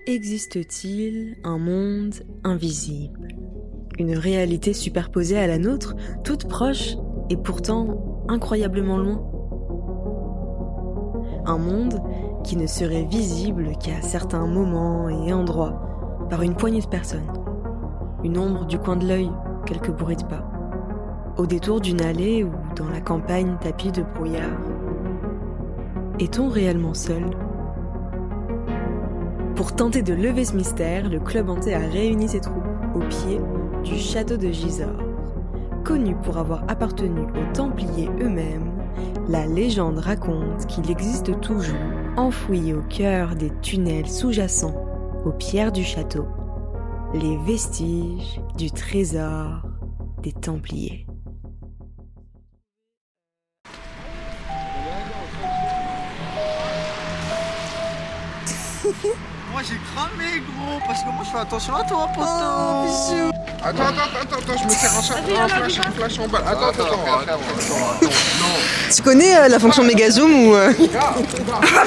Existe-t-il un monde invisible? Une réalité superposée à la nôtre, toute proche et pourtant incroyablement loin? Un monde qui ne serait visible qu'à certains moments et endroits, par une poignée de personnes. Une ombre du coin de l'œil, quelques bruits de pas. Au détour d'une allée ou dans la campagne tapie de brouillard. Est-on réellement seul? Pour tenter de lever ce mystère, le Club Hanté a réuni ses troupes au pied du château de Gisors. Connu pour avoir appartenu aux Templiers eux-mêmes, la légende raconte qu'il existe toujours, enfoui au cœur des tunnels sous-jacents, aux pierres du château, les vestiges du trésor des Templiers. Moi j'ai cramé gros, parce que moi je fais attention à toi poto. Oh, bisous. Attends, je me sers un flash en balle. Attends. Tu connais la fonction méga zoom ou Ah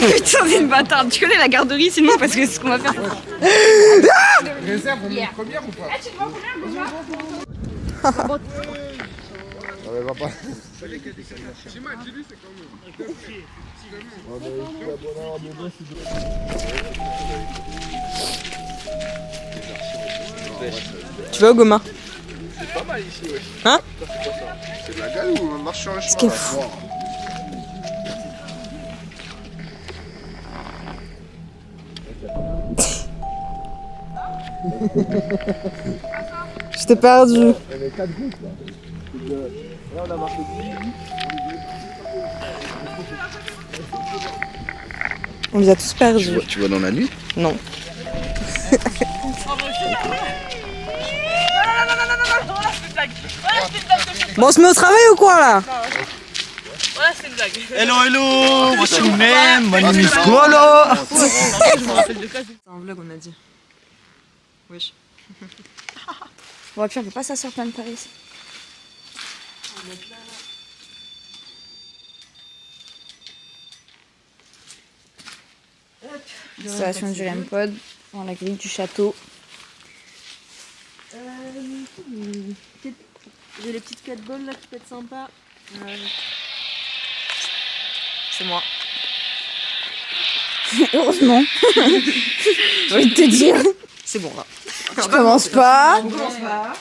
putain, c'est une bâtarde. Tu connais la garderie sinon parce que c'est ce qu'on va faire. Réserve, on met une première ou pas? Ouais, va pas. tu vas au Goma? C'est pas mal ici, ouais. Hein? C'est de la gale ou on marche sur le chemin? Ce qui est fou. Je t'ai perdu. Il y avait 4 groupes là. Là on a marqué 10. On les a tous perdus. Tu vois dans la nuit? Non. Bon, on se met au travail ou quoi là? Voilà, c'est une blague. Hello, moi je même, C'est un vlog on a dit. Wesh. Bon, puis on peut pas s'asseoir plein de Paris ici. Installation du REM-Pod dans la grille du château. J'ai les petites catballs là qui peuvent être sympas. C'est moi. Heureusement. J'ai envie de te dire. C'est bon là. Je commence pas. On commence pas.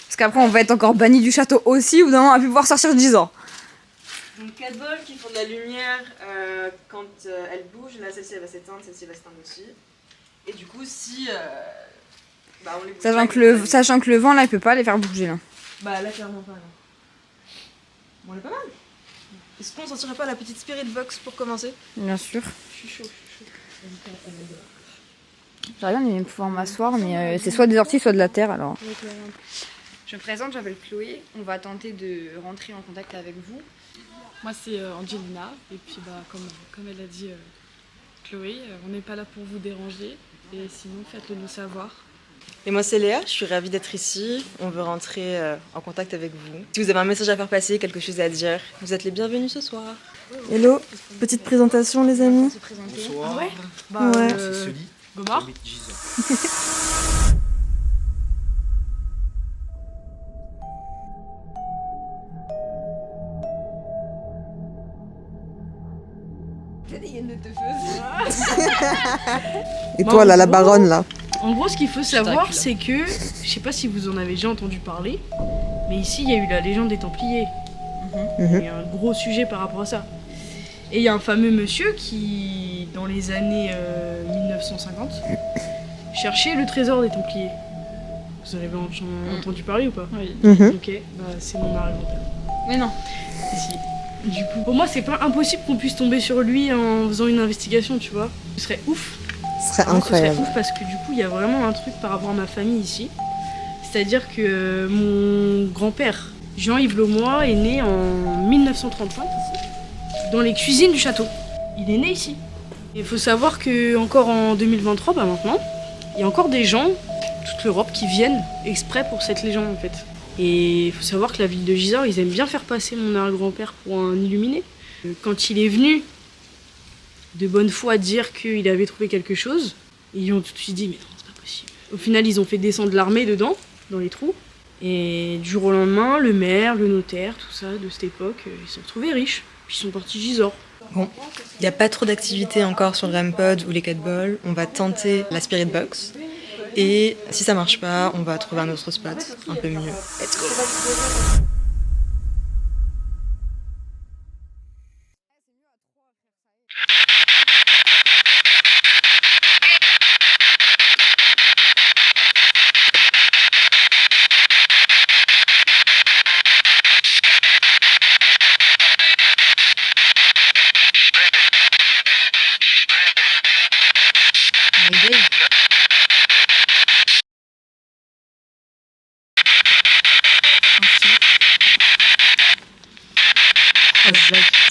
Parce qu'après on va être encore banni du château aussi, ou d'un moment on va plus pouvoir sortir 10 ans. Donc 4 bols qui font de la lumière quand elles bougent. Là celle-ci elle va s'éteindre, celle-ci va s'éteindre aussi. Et du coup si on les bouge Sachant que le vent là il peut pas les faire bouger là. Bah là clairement pas là. Bon elle est pas mal. Est-ce qu'on sortirait pas la petite spirit box pour commencer? Bien sûr. Je suis chaud. J'aurais bien aimé pouvoir m'asseoir, mais c'est soit des orties, soit de la terre alors. Je me présente, je m'appelle Chloé. On va tenter de rentrer en contact avec vous. Moi c'est Angelina et puis comme elle a dit Chloé, on n'est pas là pour vous déranger et sinon faites-le nous savoir. Et moi c'est Léa, je suis ravie d'être ici. On veut rentrer en contact avec vous. Si vous avez un message à faire passer, quelque chose à dire, vous êtes les bienvenus ce soir. Hello, petite présentation les amis. Bonsoir. Ouais. C'est Sully. Gomard. Et toi là, la baronne là? En gros, ce qu'il faut savoir, c'est que, je sais pas si vous en avez déjà entendu parler, mais ici il y a eu la légende des Templiers. Il y a un gros sujet par rapport à ça. Et il y a un fameux monsieur qui, dans les années 1950, cherchait le trésor des Templiers. Vous en avez entendu parler ou pas? Oui. Ok, bah c'est mon arrière-grand-père. Mais non. Si. Du coup, pour moi, c'est pas impossible qu'on puisse tomber sur lui en faisant une investigation, tu vois. Ce serait ouf. Ce serait Vraiment, incroyable. Ce serait ouf parce que du coup, il y a vraiment un truc par rapport à ma famille ici. C'est-à-dire que mon grand-père, Jean-Yves Laumois, est né en 1935 ici, dans les cuisines du château. Il est né ici. Il faut savoir que encore en 2023, bah maintenant, il y a encore des gens, toute l'Europe, qui viennent exprès pour cette légende en fait. Et il faut savoir que la ville de Gisors, ils aiment bien faire passer mon arrière-grand-père pour un illuminé. Quand il est venu de bonne foi dire qu'il avait trouvé quelque chose, Et ils ont tout de suite dit, mais non, c'est pas possible. Au final, ils ont fait descendre l'armée dedans, dans les trous. Et du jour au lendemain, le maire, le notaire, tout ça, de cette époque, ils se sont retrouvés riches. Puis ils sont partis Gisors. Bon, il n'y a pas trop d'activités encore sur le REM-Pod ou les 4 balls. On va tenter la Spirit Box. Et si ça marche pas, on va trouver un autre spot un peu mieux. Let's go!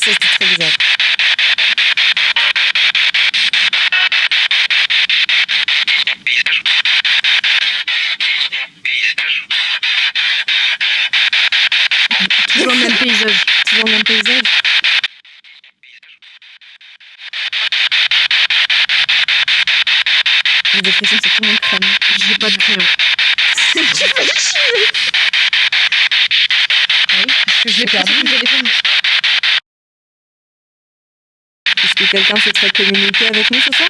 Ça, c'était très bizarre. Toujours le même paysage. Toujours le même paysage. J'ai l'impression que c'est tout le monde crème. J'ai pas de crayon. Tu fais chier. Ah oui, parce que je l'ai perdu le téléphone. Est-ce que quelqu'un souhaiterait communiquer avec nous ce soir?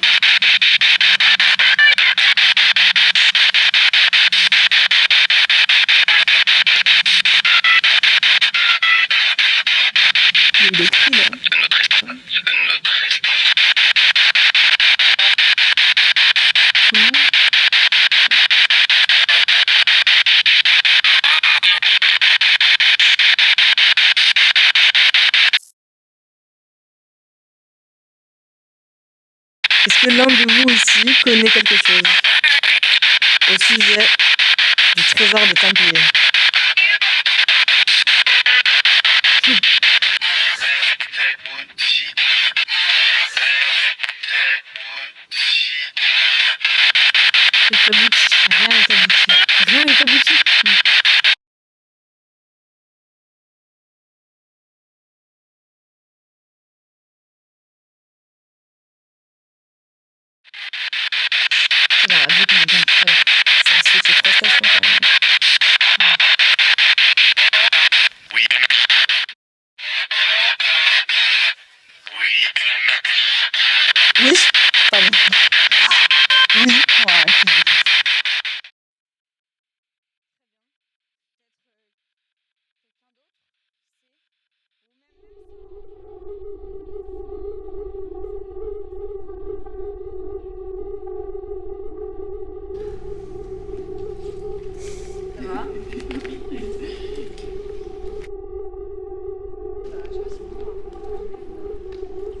Il y a eu des cris là. Est-ce que l'un de vous ici connaît quelque chose au sujet du trésor des Templiers? Rien n'est abouti. Rien n'est abouti. C'est dans la boucle, mais bon, c'est un switch de prestation quand même. Oui. Pardon. Oui. Ouais,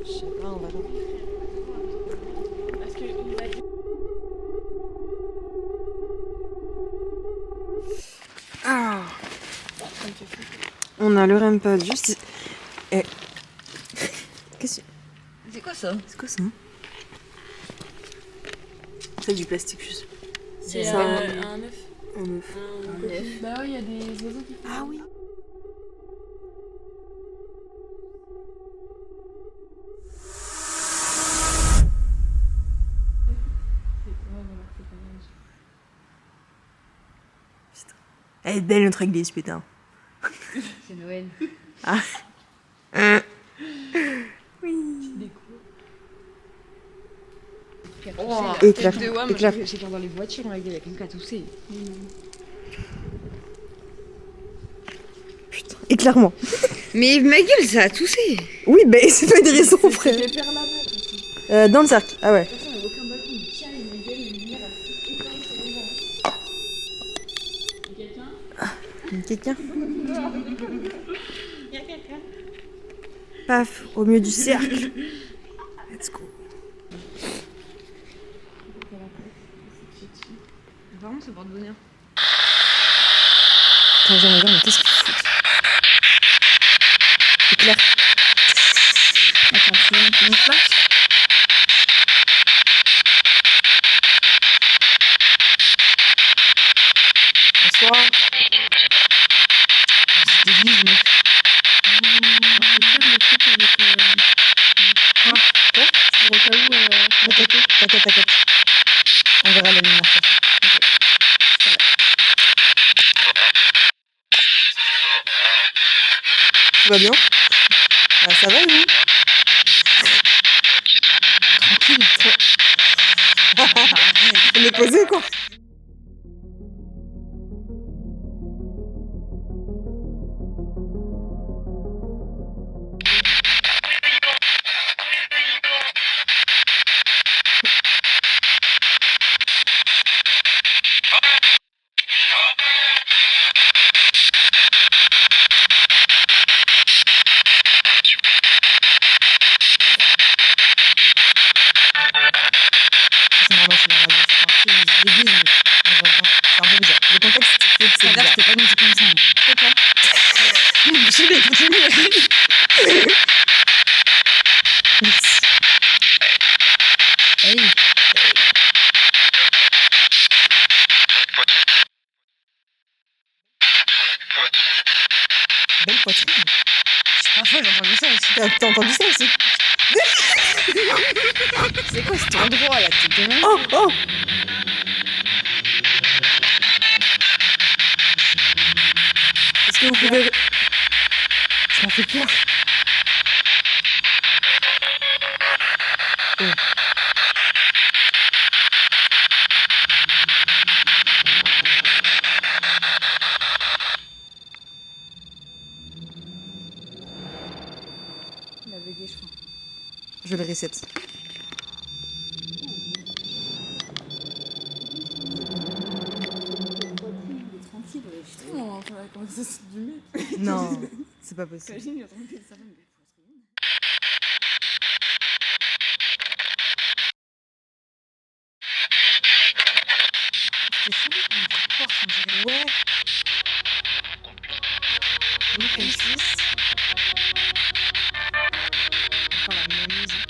je sais pas, on va voir. Ah. On a le REM-Pod juste. Et... Qu'est-ce que C'est quoi ça? c'est quoi ça? C'est du plastique juste. C'est ça, un œuf. Un œuf. Un œuf. Bah ouais, il y a des oiseaux qui font. Ah oui. Elle est belle notre église, putain. C'est Noël. Ah. Oui. Oh, Éclair. Éclair. J'ai peur dans les voitures, il y a quelqu'un qui a toussé. Putain. Éclairement. Mais ma gueule, ça a toussé. Oui, mais c'est pas une raison, frère. Dans le cercle. Ah ouais. Quelqu'un. Paf, au milieu du cercle. Let's go. Vraiment, c'est pour te donner. Attends, j'aimerais bien, mais qu'est-ce qu'il fout? Éclair. Attends, tu veux une flash? Bonsoir. C'est d'église, mais... Quoi? Pour au cas où... T'inquiète. Tout va bien? Bah, ça va, vous? Tranquille. On est posé, quoi. C'est normal, c'est la radio. C'est l'église, mais on va voir. C'est un peu bizarre. Le contexte fait que c'est bizarre. C'était pas musique comme ça. Pourquoi? Merci. Oui. Belle poitrine. Parfois j'ai entendu ça aussi. T'as entendu ça aussi? C'est quoi cet endroit là? T'es demain? Oh, oh! Est-ce que vous pouvez... Ça m'a fait peur. Oh. Il a bugué, je crois. Je vais le reset. Non, c'est pas possible. Ouais. Oui, comme 6. Enfin, la même musique.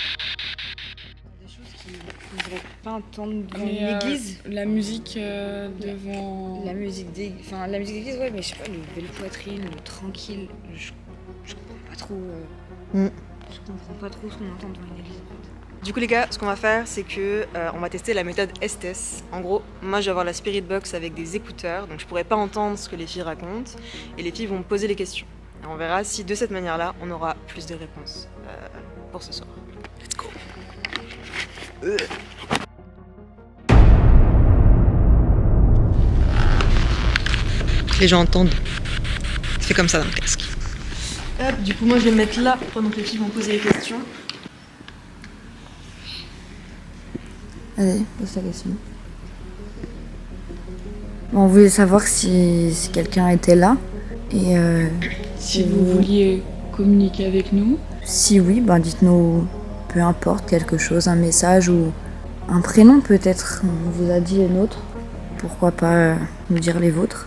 Des choses qu'on ne devrait pas entendre devant Mais, une église. La musique devant. La musique d'église, ouais, mais je sais pas, le belle poitrine, le tranquille, je comprends pas trop. Je comprends pas trop ce qu'on entend devant une église en fait. Du coup les gars, ce qu'on va faire, c'est que on va tester la méthode Estes. En gros, moi je vais avoir la Spirit Box avec des écouteurs, donc je pourrai pas entendre ce que les filles racontent, et les filles vont me poser les questions. Et on verra si de cette manière-là, on aura plus de réponses pour ce soir. Let's go. Les gens entendent. C'est comme ça dans le casque. Hop, du coup moi je vais me mettre là pendant que les filles vont poser les questions. Allez, pose la question. Bon, on voulait savoir si quelqu'un était là. Et Si vous vouliez communiquer avec nous. si oui, ben dites-nous peu importe, quelque chose, un message ou un prénom peut-être. On vous a dit les nôtres. Pourquoi pas nous dire les vôtres.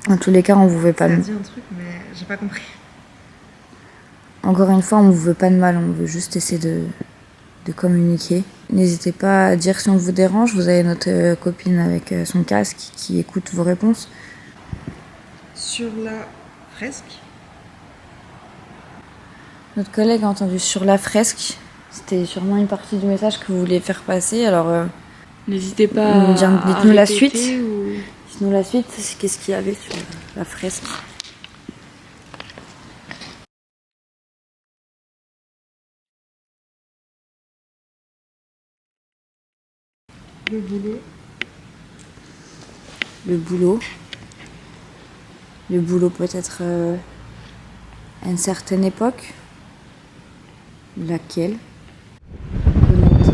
En tous les cas, on vous veut pas de... dit un truc mais j'ai pas compris. Encore une fois, on vous veut pas de mal, on veut juste essayer de communiquer. N'hésitez pas à dire si on vous dérange. Vous avez notre copine avec son casque qui écoute vos réponses. Sur la fresque. Notre collègue a entendu sur la fresque. C'était sûrement une partie du message que vous vouliez faire passer. Alors, N'hésitez pas à dites-nous la répéter suite. ou- dites-nous la suite. Qu'est-ce qu'il y avait sur la fresque? Le boulot. Le boulot. Le boulot peut-être à une certaine époque. Laquelle? Honnête.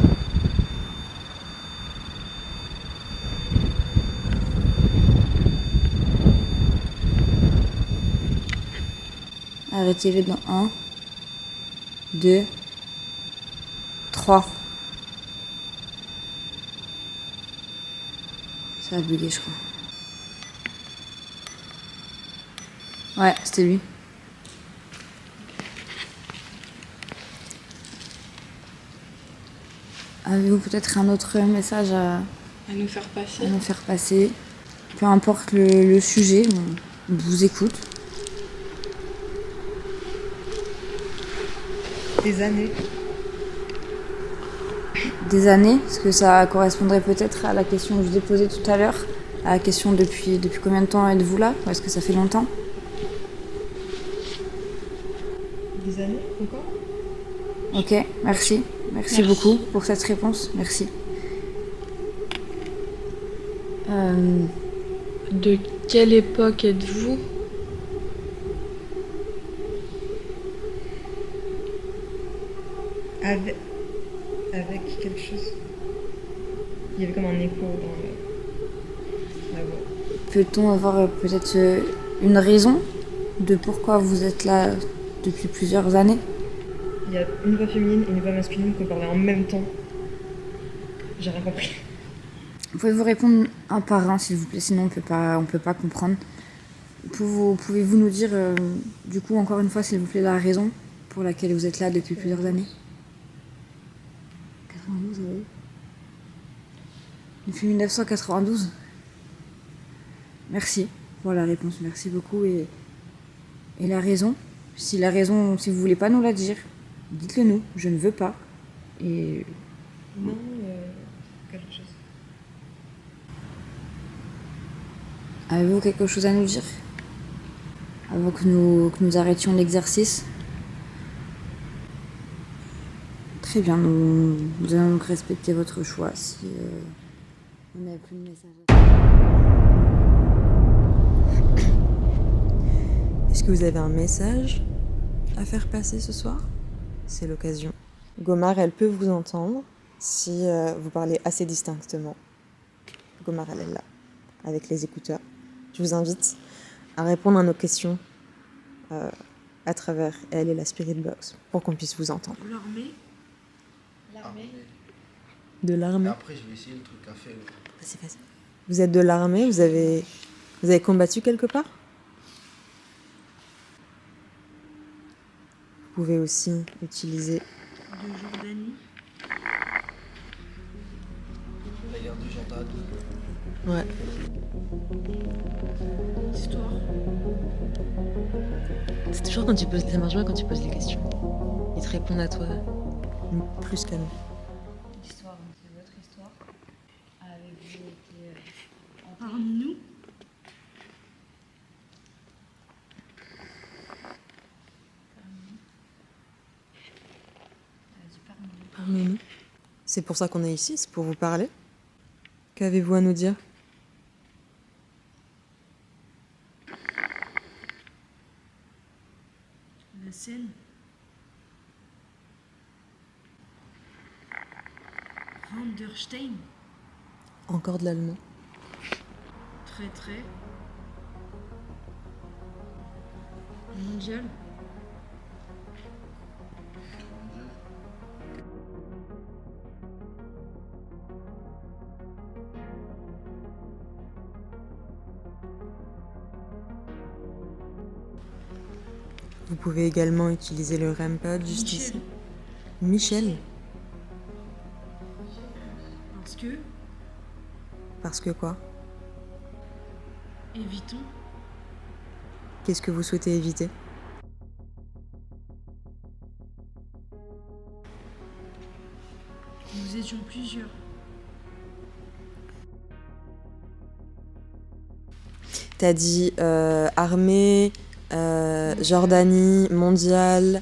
Arrêtez-le dans 1, 2, 3. Ça a bugué, je crois. Ouais, c'était lui. Avez-vous peut-être un autre message à à nous faire passer. nous faire passer? Peu importe le sujet, on vous écoute. Des années. Des années, parce que ça correspondrait peut-être à la question que je vous ai posée tout à l'heure, à la question depuis combien de temps êtes-vous là? Ou est-ce que ça fait longtemps? Des années encore? Ok, merci. Merci beaucoup pour cette réponse. Merci. De quelle époque êtes-vous? Avec quelque chose. Il y avait comme un écho dans la voix. Peut-on avoir peut-être une raison de pourquoi vous êtes là depuis plusieurs années? Il y a une voix féminine et une voix masculine qui ont parlé en même temps. J'ai rien compris. Pouvez-vous répondre un par un, s'il vous plaît, sinon on peut pas comprendre. Pouvez-vous nous dire, du coup, encore une fois, s'il vous plaît, la raison pour laquelle vous êtes là depuis plusieurs années? 92, oui. Depuis 1992. Merci pour la réponse, merci beaucoup. Et la raison, si vous voulez pas nous la dire, dites-le nous, je ne veux pas. Et Non, quelque chose. avez-vous quelque chose à nous dire avant que nous arrêtions l'exercice? Très bien, nous allons donc respecter votre choix si on n'avait plus de message. Est-ce que vous avez un message à faire passer ce soir? C'est l'occasion. Gomar, elle peut vous entendre si vous parlez assez distinctement. Gomar, elle est là, avec les écouteurs. Je vous invite à répondre à nos questions à travers elle et la Spirit Box pour qu'on puisse vous entendre. L'armée. De l'armée? Et après, je vais essayer le truc à faire. C'est facile. Vous êtes de l'armée? Vous avez combattu quelque part? Vous pouvez aussi utiliser De Jordanie. La guerre du Jordanie. ouais, Histoire. c'est toujours quand tu poses, ça marche bien quand tu poses des questions. Ils te répondent à toi plus qu'à nous. L'histoire, c'est votre histoire. Avez-vous été Parmi nous. Parmi nous. C'est pour ça qu'on est ici, c'est pour vous parler. Qu'avez-vous à nous dire? La Seine. Van der Stein. Encore de l'allemand. Très. Mondial. Vous pouvez également utiliser le REM-pod juste ici. Michel. Parce que, Parce que quoi? évitons, Qu'est-ce que vous souhaitez éviter? nous étions plusieurs. T'as dit armée, Jordanie, mondial,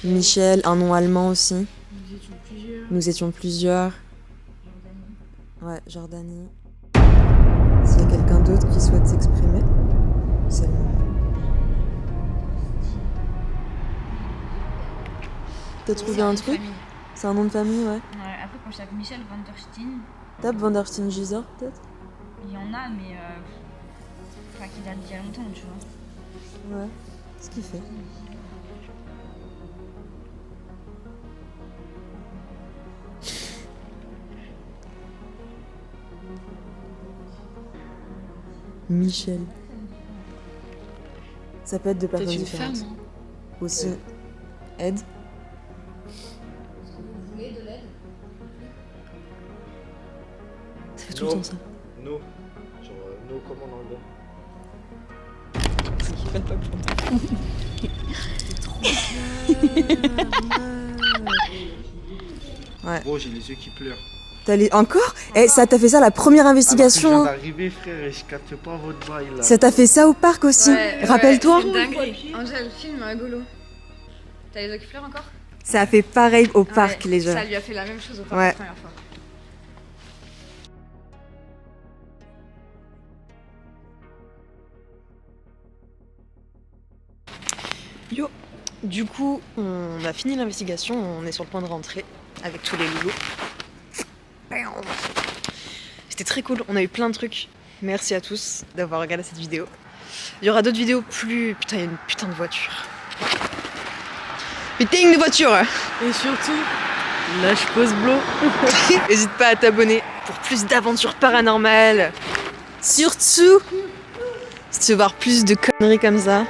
Michel, un nom allemand aussi. Nous étions plusieurs. Nous étions plusieurs. Ouais, Jordanie. S'il y a quelqu'un d'autre qui souhaite s'exprimer, c'est le moment. T'as trouvé un truc? C'est un nom de famille, ouais. Après, quand je tape Michel Van der Steen, Tape Van der Steen Gisors, peut-être? il y en a, mais enfin, qui date d'il y a longtemps, tu vois. Ouais, ce qu'il fait. Michel. Ça peut être de personnes Peut-être une différentes. femme. Aussi, aide. Vous voulez de l'aide? Ça fait tout le temps ça. No. Genre, no comme en anglais. Ouais. Gros, j'ai les yeux qui pleurent. Encore? Eh, ça t'a fait ça la première investigation? Alors que je viens d'arriver, frère, et je capte pas votre bail là. Ça t'a fait ça au parc aussi? Rappelle-toi? Dinguerie. Angèle, film rigolo. T'as les ocufleurs encore? Ça a fait pareil au parc, Ouais, les gens. Ça lui a fait la même chose au parc Ouais. la première fois. Yo. Du coup, on a fini l'investigation, on est sur le point de rentrer avec tous les loulous. C'était très cool, on a eu plein de trucs. Merci à tous d'avoir regardé cette vidéo. Il y aura d'autres vidéos plus... Putain, il y a une putain de voiture. Putain de voiture. Et surtout, lâche pause blow. N'hésite pas à t'abonner pour plus d'aventures paranormales. Surtout, si tu veux voir plus de conneries comme ça.